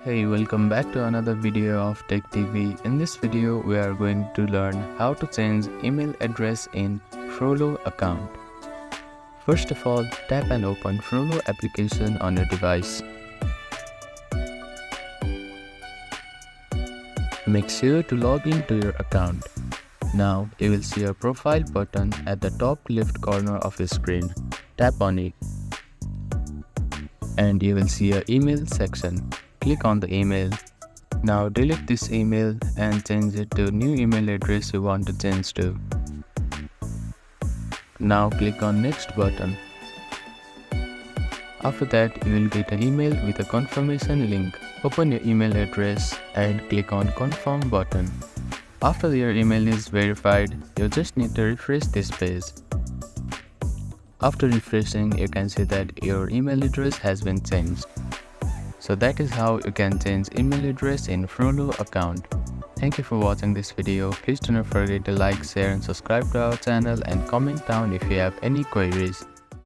Hey, welcome back to another video of Tech TV. In this video, we are going to learn how to change email address in Frollo account. First of all, tap and open Frollo application on your device. Make sure to log in to your account. Now, you will see a profile button at the top left corner of your screen. Tap on it. And you will see an email section. Click on the email. Now delete this email and change it to new email address you want to change to. Now click on next button. After that, you will get an email with a confirmation link. Open your email address and click on confirm button. After your email is verified, you just need to refresh this page. After refreshing, you can see that your email address has been changed. So that is how you can change email address in Frollo account. Thank you for watching this video. Please do not forget to like, share and subscribe to our channel and comment down if you have any queries.